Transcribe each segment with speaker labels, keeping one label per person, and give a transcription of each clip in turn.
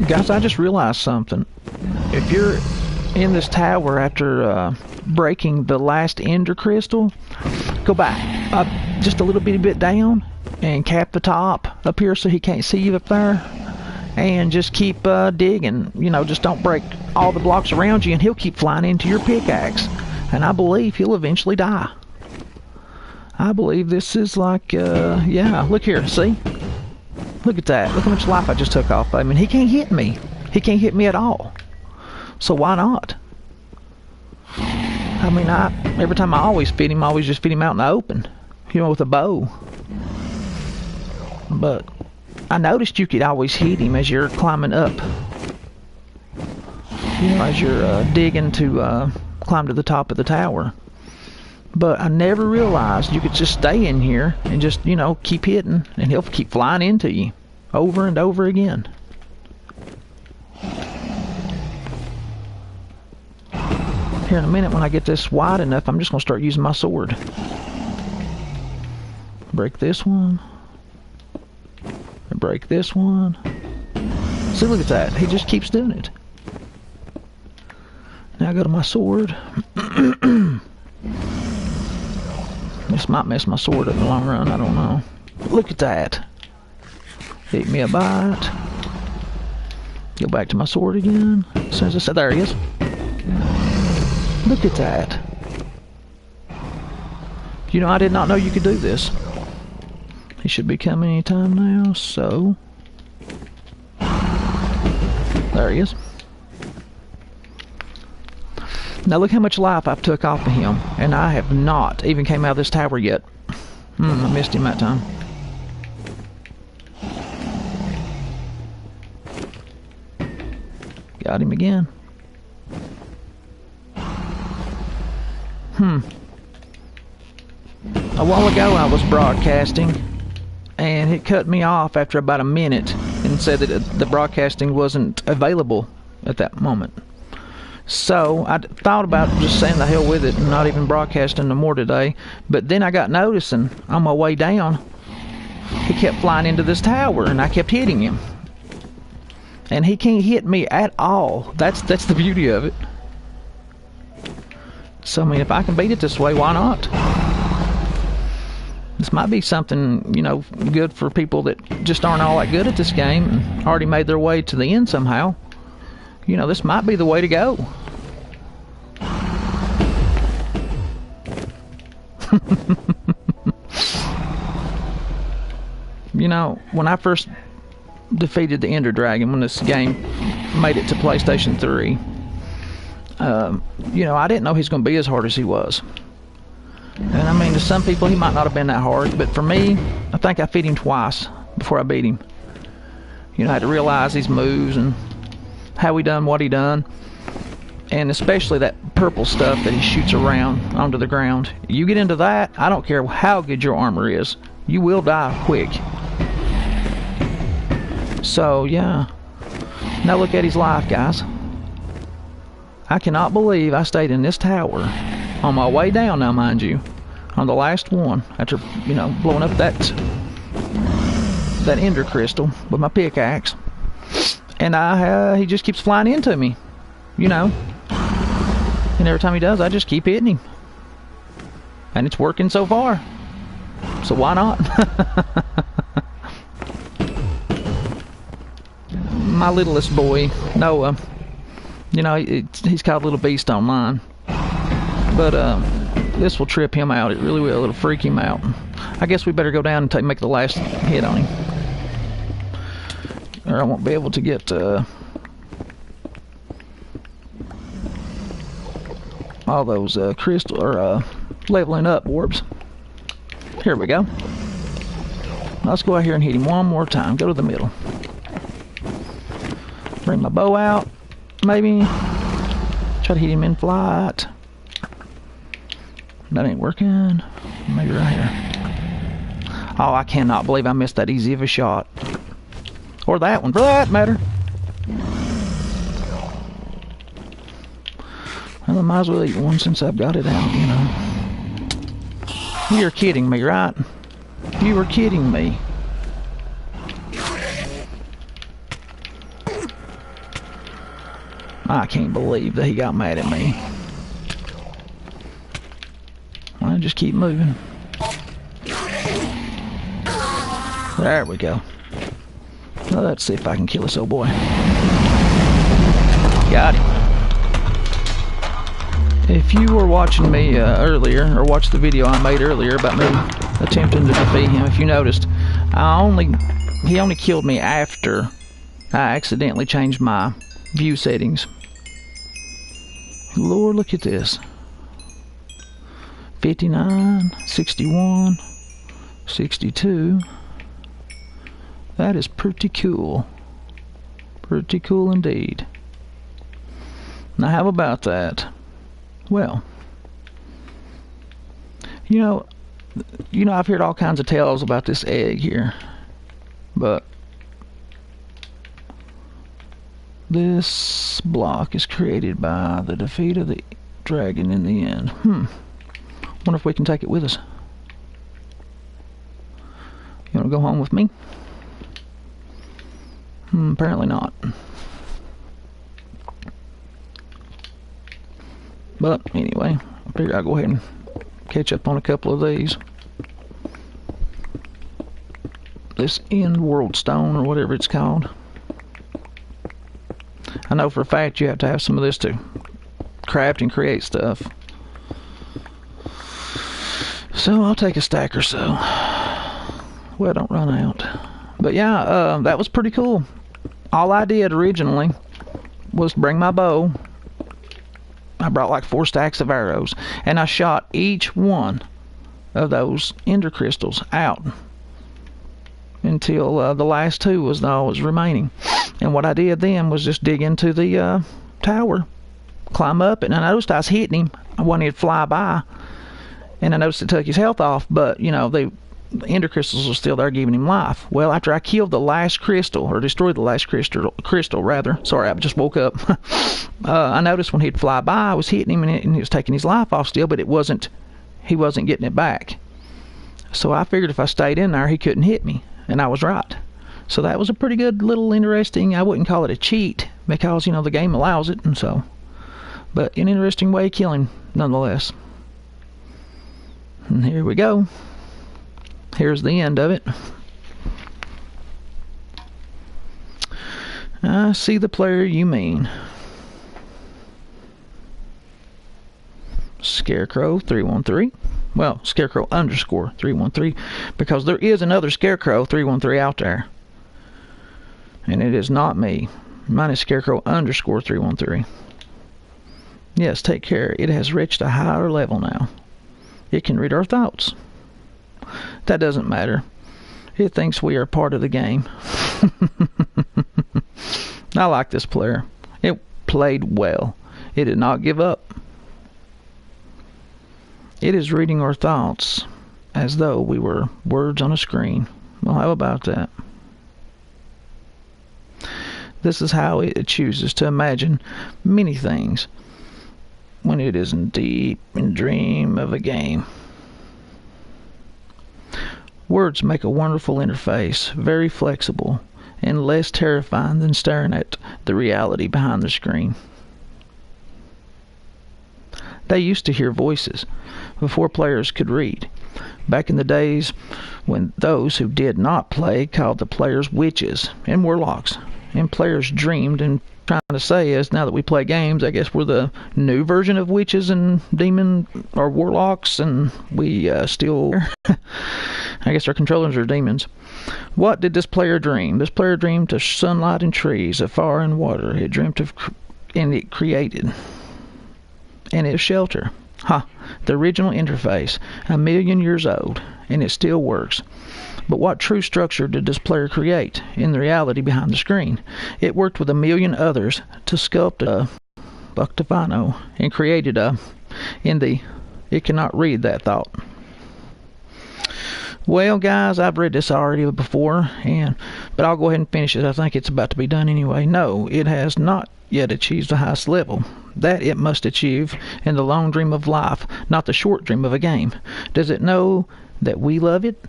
Speaker 1: Guys, I just realized something. If you're in this tower after breaking the last ender crystal, go back up just a little bit down and cap the top up here so he can't see you up there. And just keep digging. You know, just don't break all the blocks around you, and he'll keep flying into your pickaxe. And I believe he'll eventually die. I believe this is like, yeah, look here, see? Look at that. Look how much life I just took off. I mean, he can't hit me. He can't hit me at all. So why not? I mean, every time I always feed him, I always just feed him out in the open. You know, with a bow. But I noticed you could always hit him as you're climbing up. You know, as you're digging to climb to the top of the tower. But I never realized you could just stay in here and just, you know, keep hitting, and he'll keep flying into you over and over again. Here in a minute, when I get this wide enough, I'm just going to start using my sword. Break this one. And break this one. See, look at that. He just keeps doing it. Now I go to my sword. This might mess my sword up in the long run, I don't know. Look at that. Eat me a bite. Go back to my sword again. As soon as I said, there he is. Look at that. You know, I did not know you could do this. He should be coming anytime now, so... There he is. Now look how much life I've took off of him, and I have not even came out of this tower yet. I missed him that time. Got him again. A while ago I was broadcasting, and it cut me off after about a minute and said that the broadcasting wasn't available at that moment. So I thought about just saying the hell with it and not even broadcasting no more today. But then I got noticing on my way down, he kept flying into this tower, and I kept hitting him. And he can't hit me at all. That's the beauty of it. So I mean, if I can beat it this way, why not? This might be something, you know, good for people that just aren't all that good at this game and already made their way to the end somehow. You know, this might be the way to go. You know, when I first defeated the enderdragon, when this game made it to PlayStation 3, you know, I didn't know he was going to be as hard as he was. And I mean, to some people he might not have been that hard, but for me, I think I beat him twice before I beat him. You know, I had to realize his moves and how he done what he done, and especially that purple stuff that he shoots around onto the ground. You get into that, I don't care how good your armor is, you will die quick. So yeah, now look at his life, guys. I cannot believe I stayed in this tower on my way down now, mind you, on the last one, after, you know, blowing up that ender crystal with my pickaxe. And he just keeps flying into me, you know. And every time he does, I just keep hitting him. And it's working so far. So why not? My littlest boy, Noah, you know, he's called Little Beast online. But this will trip him out. It really will. It'll freak him out. I guess we better go down and make the last hit on him. Or I won't be able to get all those crystal or leveling up orbs. Here we go. Let's go out here and hit him one more time. Go to the middle. Bring my bow out. Maybe try to hit him in flight. That ain't working. Maybe right here. Oh, I cannot believe I missed that easy of a shot. Or that one, for that matter. Well, I might as well eat one since I've got it out, you know. You're kidding me, right? You were kidding me. I can't believe that he got mad at me. I'll just keep moving. There we go. Well, let's see if I can kill this old boy. Got him. If you were watching me earlier, or watched the video I made earlier about me attempting to defeat him, if you noticed, he only killed me after I accidentally changed my view settings. Lord, look at this. 59, 61, 62. That is pretty cool. Pretty cool indeed. Now, how about that? Well, you know, I've heard all kinds of tales about this egg here, but this block is created by the defeat of the dragon in the end. Wonder if we can take it with us. You want to go home with me? Apparently not. But anyway, I figured I'll go ahead and catch up on a couple of these. This end world stone, or whatever it's called. I know for a fact you have to have some of this to craft and create stuff. So I'll take a stack or so. Well, don't run out. But yeah, that was pretty cool. All I did originally was bring my bow. I brought like 4 stacks of arrows, and I shot each one of those ender crystals out until the last 2 was all was remaining. And what I did then was just dig into the tower, climb up, and I noticed I was hitting him when he'd fly by, and I noticed it took his health off, but you know, the ender crystals were still there giving him life. Well, after I killed the last crystal, or destroyed the last crystal rather, sorry, I just woke up. I noticed when he'd fly by, I was hitting him and he was taking his life off still, but he wasn't getting it back. So I figured if I stayed in there, he couldn't hit me, and I was right. So that was a pretty good little interesting, I wouldn't call it a cheat, because, you know, the game allows it, and so, but an interesting way of killing nonetheless. And here we go. Here's the end of it. I see the player you mean. Scarecrow 313. Well, Scarecrow underscore 313, because there is another Scarecrow 313 out there. And it is not me. Mine is Scarecrow underscore 313. Yes, take care. It has reached a higher level now. It can read our thoughts. That doesn't matter. It thinks we are part of the game. I like this player. It played well. It did not give up. It is reading our thoughts as though we were words on a screen. Well, how about that? This is how it chooses to imagine many things when it is in deep and dream of a game. Words make a wonderful interface, very flexible, and less terrifying than staring at the reality behind the screen. They used to hear voices before players could read, back in the days when those who did not play called the players witches and warlocks, and players dreamed. And trying to say is, now that we play games, I guess we're the new version of witches and demon or warlocks, and we still I guess our controllers are demons. What did this player dream? This player dreamed of sunlight and trees, of fire and water. It dreamt of and it created, and its shelter. The original interface, 1,000,000 years old, and it still works. But what true structure did this player create in the reality behind the screen? It worked with 1,000,000 others to sculpt a Buctavano and created it cannot read that thought. Well, guys, I've read this already before, but I'll go ahead and finish it. I think it's about to be done anyway. No, it has not yet achieved the highest level that it must achieve in the long dream of life, not the short dream of a game. Does it know that we love it?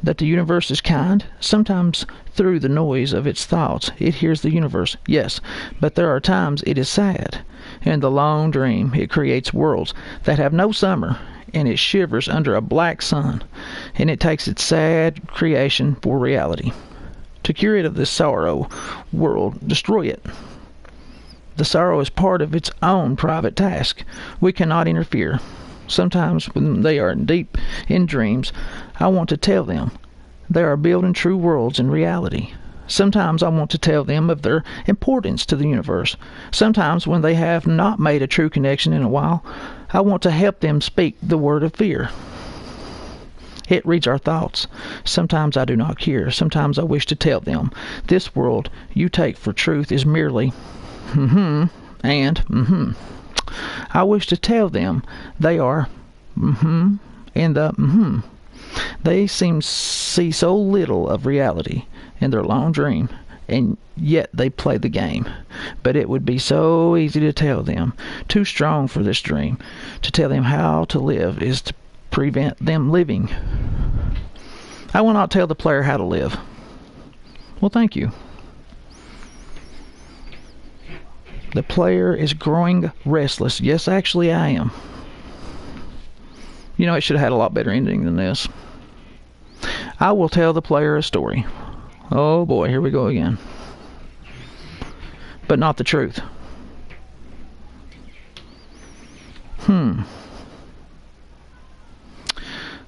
Speaker 1: that the universe is kind? Sometimes through the noise of its thoughts, it hears the universe, yes, but there are times it is sad. In the long dream, it creates worlds that have no summer, and it shivers under a black sun, and it takes its sad creation for reality. To cure it of this sorrow world, destroy it. The sorrow is part of its own private task. We cannot interfere. Sometimes when they are deep in dreams, I want to tell them they are building true worlds in reality. Sometimes I want to tell them of their importance to the universe. Sometimes when they have not made a true connection in a while, I want to help them speak the word of fear. It reads our thoughts. Sometimes I do not care. Sometimes I wish to tell them, this world you take for truth is merely and I wish to tell them they are and the They seem to see so little of reality in their long dream, and yet they play the game. But it would be so easy to tell them, too strong for this dream. To tell them how to live is to prevent them living. I will not tell the player how to live. Well, thank you. The player is growing restless. Yes, actually I am. You know, it should have had a lot better ending than this. I will tell the player a story. Oh boy, here we go again. But not the truth.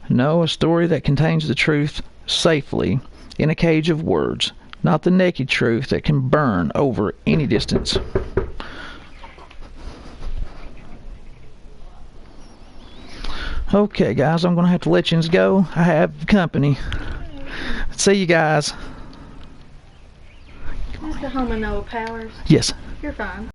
Speaker 1: No, a story that contains the truth safely in a cage of words, not the naked truth that can burn over any distance. Okay, guys, I'm going to have to let you go. I have company. See you guys.
Speaker 2: Mr. Homo Noah Powers?
Speaker 1: Yes.
Speaker 2: You're fine.